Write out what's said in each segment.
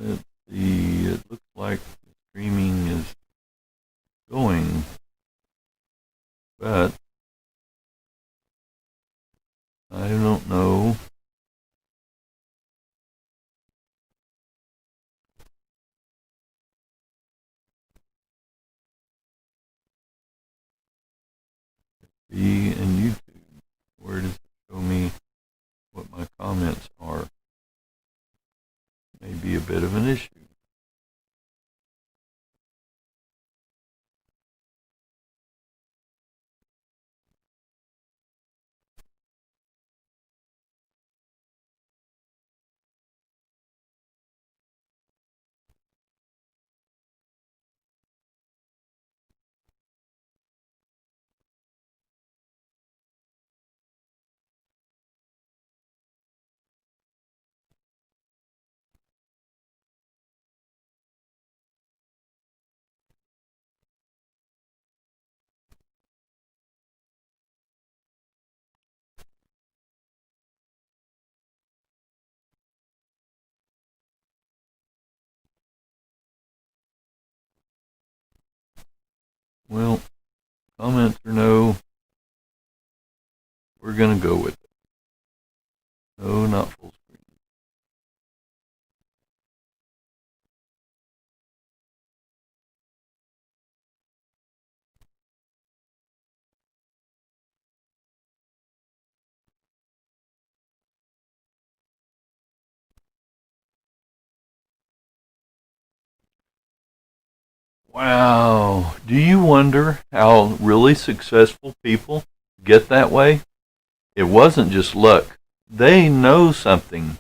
Let's see. It looks like the streaming is going, but I don't know. Be in YouTube. Where does it show me what my comments are? May be a bit of an issue. Well, comments or no, we're going to go with it. No, not full screen. Wow. Do you wonder how really successful people get that way? It wasn't just luck. They know something.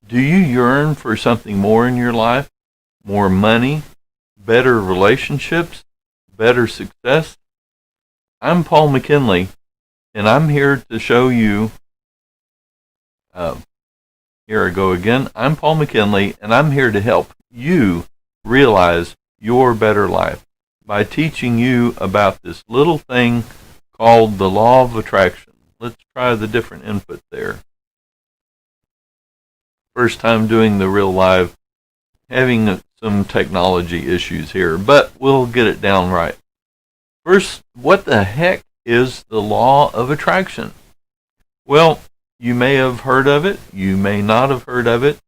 Do you yearn for something more in your life? More money? Better relationships? Better success? I'm Paul McKinley, and I'm here to show you. Uh, Here I go again. I'm Paul McKinley, and I'm here to help you realize your better life by teaching you about this little thing called the law of attraction. Let's try the different input there. First time doing the real live, having some technology issues here, but we'll get it down right. First, what the heck is the law of attraction? Well, you may have heard of it, you may not have heard of it.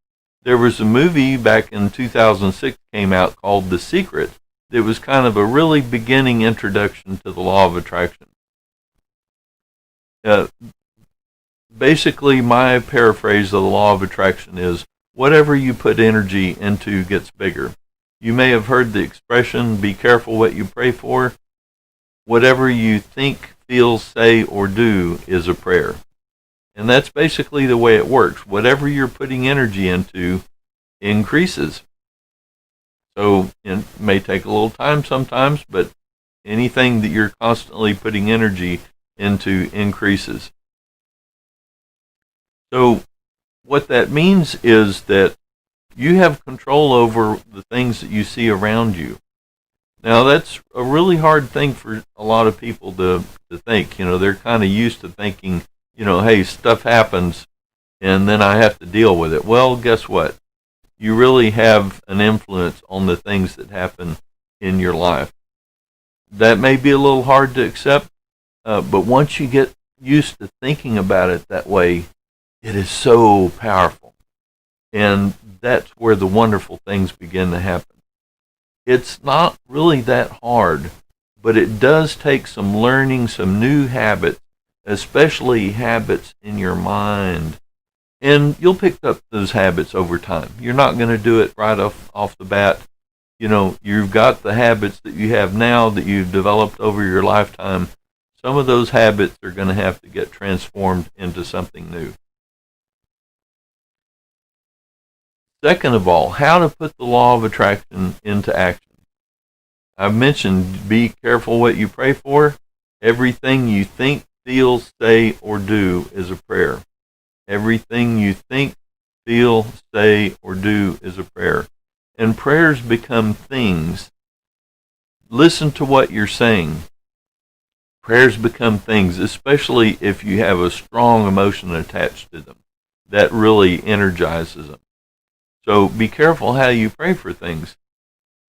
There was a movie back in 2006 came out called The Secret. It was kind of a really beginning introduction to the law of attraction. Basically, my paraphrase of the law of attraction is whatever you put energy into gets bigger. You may have heard the expression, be careful what you pray for. Whatever you think, feel, say, or do is a prayer. And that's basically the way it works. Whatever you're putting energy into increases. So it may take a little time sometimes, but anything that you're constantly putting energy into increases. So what that means is that you have control over the things that you see around you. Now, that's a really hard thing for a lot of people to think. You know, they're kind of used to thinking, you know, hey, stuff happens and then I have to deal with it. Well, guess what? You really have an influence on the things that happen in your life. That may be a little hard to accept, but once you get used to thinking about it that way, it is so powerful. And that's where the wonderful things begin to happen. It's not really that hard, but it does take some learning, some new habits, especially habits in your mind. And you'll pick up those habits over time. You're not going to do it right off the bat. You know, you've got the habits that you have now that you've developed over your lifetime. Some of those habits are going to have to get transformed into something new. Second of all, how to put the law of attraction into action. I've mentioned be careful what you pray for. Everything you think, feel, say, or do is a prayer. Everything you think, feel, say, or do is a prayer. And prayers become things. Listen to what you're saying. Prayers become things, especially if you have a strong emotion attached to them. That really energizes them. So be careful how you pray for things.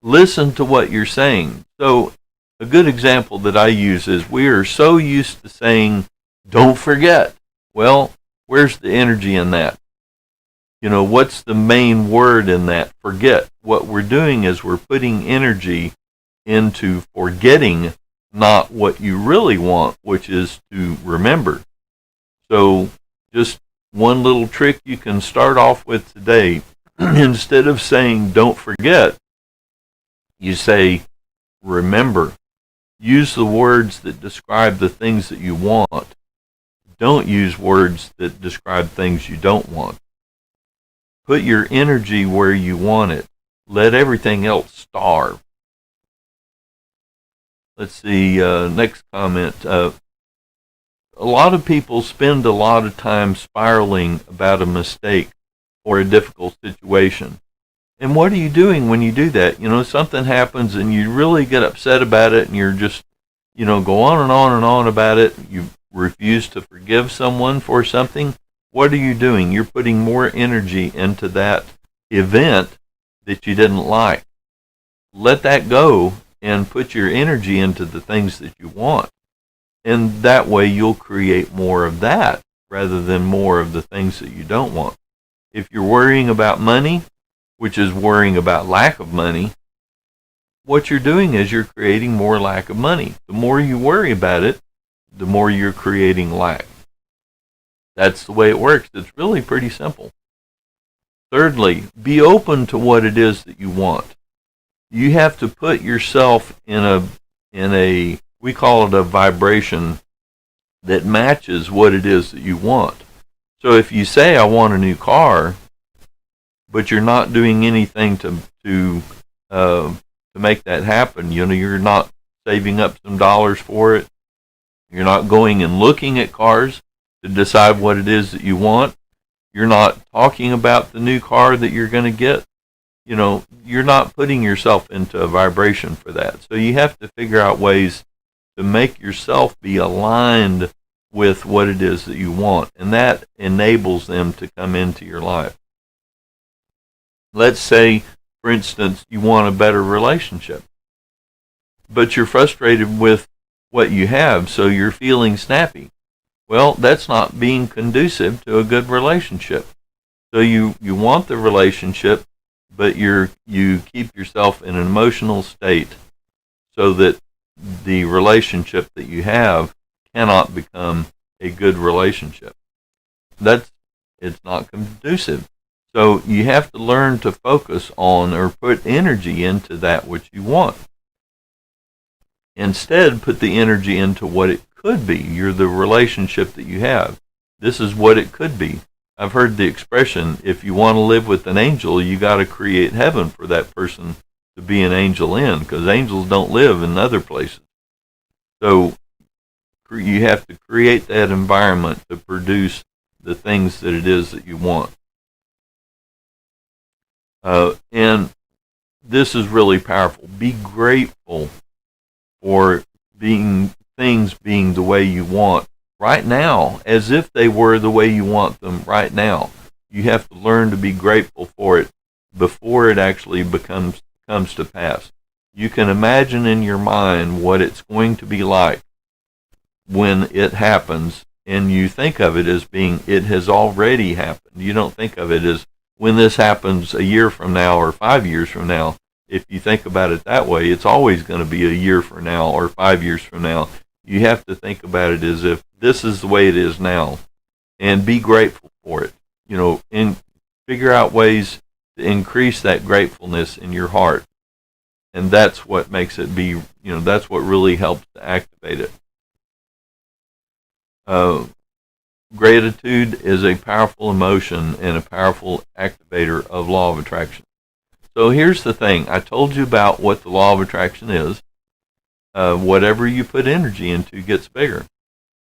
Listen to what you're saying. So a good example that I use is we are so used to saying, don't forget. Well, where's the energy in that? What's the main word in that? Forget. What we're doing is we're putting energy into forgetting not what you really want, which is to remember. So just one little trick you can start off with today. Instead of saying don't forget, you say remember. Use the words that describe the things that you want. Don't use words that describe things you don't want. Put your energy where you want it. Let everything else starve. Let's see, next comment. A lot of people spend a lot of time spiraling about a mistake or a difficult situation. And what are you doing when you do that? Something happens and you really get upset about it and you're just, go on and on and on about it. You refuse to forgive someone for something. What are you doing? You're putting more energy into that event that you didn't like. Let that go and put your energy into the things that you want. And that way you'll create more of that rather than more of the things that you don't want. If you're worrying about money, which is worrying about lack of money, what you're doing is you're creating more lack of money. The more you worry about it, the more you're creating lack. That's the way it works. It's really pretty simple. Thirdly, be open to what it is that you want. You have to put yourself in a we call it a vibration that matches what it is that you want. So if you say I want a new car, but you're not doing anything to make that happen, you're not saving up some dollars for it. You're not going and looking at cars to decide what it is that you want. You're not talking about the new car that you're going to get. You're not putting yourself into a vibration for that. So you have to figure out ways to make yourself be aligned with what it is that you want, and that enables them to come into your life. Let's say, for instance, you want a better relationship, but you're frustrated with what you have, so you're feeling snappy. Well, that's not being conducive to a good relationship. So you want the relationship, but you keep yourself in an emotional state so that the relationship that you have cannot become a good relationship. It's not conducive. So you have to learn to focus on or put energy into that which you want. Instead, put the energy into what it could be. You're the relationship that you have. This is what it could be. I've heard the expression, if you want to live with an angel, you got to create heaven for that person to be an angel in, because angels don't live in other places. So you have to create that environment to produce the things that it is that you want. And this is really powerful. Be grateful for things being the way you want right now, as if they were the way you want them right now. You have to learn to be grateful for it before it actually comes to pass. You can imagine in your mind what it's going to be like when it happens, and you think of it as being, it has already happened. You don't think of it as when this happens a year from now or 5 years from now. If you think about it that way, it's always going to be a year from now or 5 years from now. You have to think about it as if this is the way it is now, and be grateful for it. And figure out ways to increase that gratefulness in your heart. And that's what makes it be, that's what really helps to activate it. Gratitude is a powerful emotion and a powerful activator of law of attraction. So here's the thing. I told you about what the law of attraction is. Whatever you put energy into gets bigger.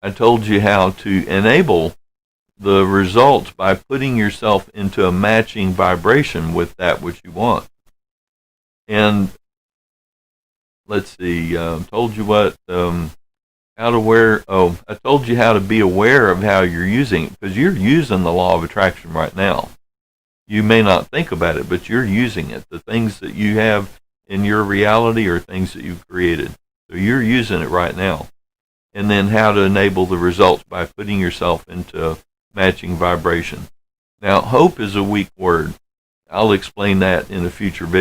I told you how to enable the results by putting yourself into a matching vibration with that which you want. And let's see, told you what, I told you how to be aware of how you're using it, because you're using the law of attraction right now. You may not think about it, but you're using it. The things that you have in your reality are things that you've created. So you're using it right now. And then how to enable the results by putting yourself into matching vibration. Now, hope is a weak word. I'll explain that in a future video.